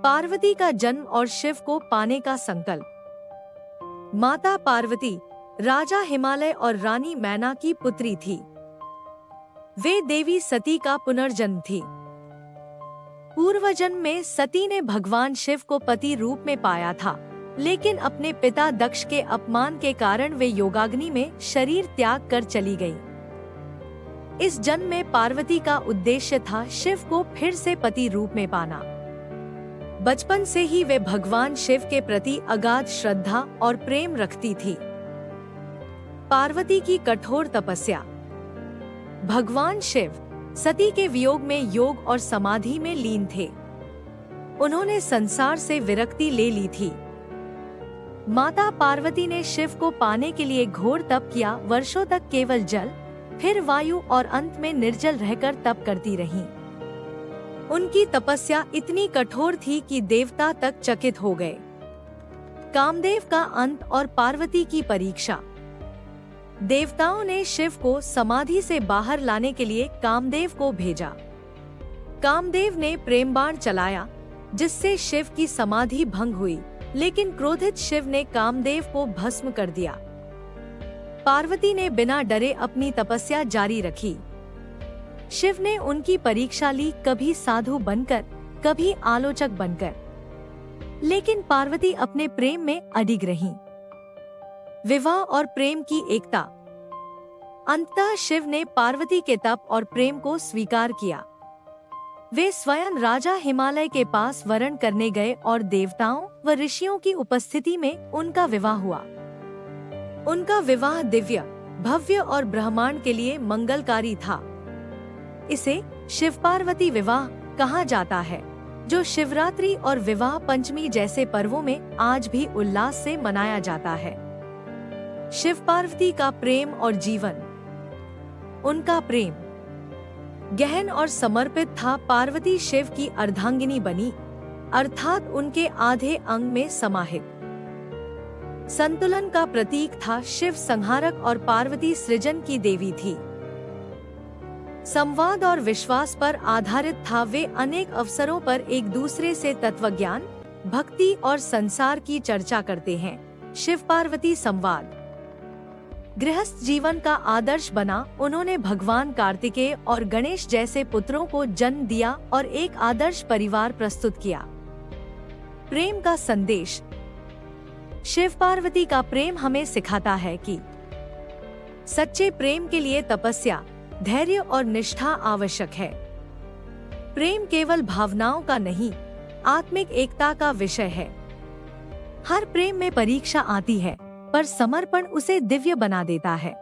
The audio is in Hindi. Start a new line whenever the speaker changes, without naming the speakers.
पार्वती का जन्म और शिव को पाने का संकल्प। माता पार्वती राजा हिमालय और रानी मैना की पुत्री थी। वे देवी सती का पुनर्जन्म थी। पूर्व जन्म में सती ने भगवान शिव को पति रूप में पाया था, लेकिन अपने पिता दक्ष के अपमान के कारण वे योगाग्नि में शरीर त्याग कर चली गई। इस जन्म में पार्वती का उद्देश्य था शिव को फिर से पति रूप में पाना। बचपन से ही वे भगवान शिव के प्रति अगाध श्रद्धा और प्रेम रखती थी। पार्वती की कठोर तपस्या। भगवान शिव सती के वियोग में योग और समाधि में लीन थे। उन्होंने संसार से विरक्ति ले ली थी। माता पार्वती ने शिव को पाने के लिए घोर तप किया। वर्षों तक केवल जल, फिर वायु और अंत में निर्जल रहकर तप करती रहीं। उनकी तपस्या इतनी कठोर थी कि देवता तक चकित हो गए। कामदेव का अंत और पार्वती की परीक्षा। देवताओं ने शिव को समाधि से बाहर लाने के लिए कामदेव को भेजा। कामदेव ने प्रेम बाण चलाया, जिससे शिव की समाधि भंग हुई, लेकिन क्रोधित शिव ने कामदेव को भस्म कर दिया। पार्वती ने बिना डरे अपनी तपस्या जारी रखी। शिव ने उनकी परीक्षा ली, कभी साधु बनकर, कभी आलोचक बनकर, लेकिन पार्वती अपने प्रेम में अडिग रहीं। विवाह और प्रेम की एकता। अंततः शिव ने पार्वती के तप और प्रेम को स्वीकार किया। वे स्वयं राजा हिमालय के पास वरण करने गए और देवताओं व ऋषियों की उपस्थिति में उनका विवाह हुआ। उनका विवाह दिव्य, भव्य और ब्रह्मांड के लिए मंगलकारी था। इसे शिव पार्वती विवाह कहा जाता है, जो शिवरात्रि और विवाह पंचमी जैसे पर्वों में आज भी उल्लास से मनाया जाता है। शिव पार्वती का प्रेम और जीवन। उनका प्रेम गहन और समर्पित था। पार्वती शिव की अर्धांगिनी बनी, अर्थात उनके आधे अंग में समाहित। संतुलन का प्रतीक था। शिव संहारक और पार्वती सृजन की देवी थी। संवाद और विश्वास पर आधारित था। वे अनेक अवसरों पर एक दूसरे से तत्वज्ञान, भक्ति और संसार की चर्चा करते हैं। शिव पार्वती संवाद गृहस्थ जीवन का आदर्श बना। उन्होंने भगवान कार्तिकेय और गणेश जैसे पुत्रों को जन्म दिया और एक आदर्श परिवार प्रस्तुत किया। प्रेम का संदेश। शिव पार्वती का प्रेम हमें सिखाता है कि सच्चे प्रेम के लिए तपस्या, धैर्य और निष्ठा आवश्यक है। प्रेम केवल भावनाओं का नहीं, आत्मिक एकता का विषय है। हर प्रेम में परीक्षा आती है, पर समर्पण उसे दिव्य बना देता है।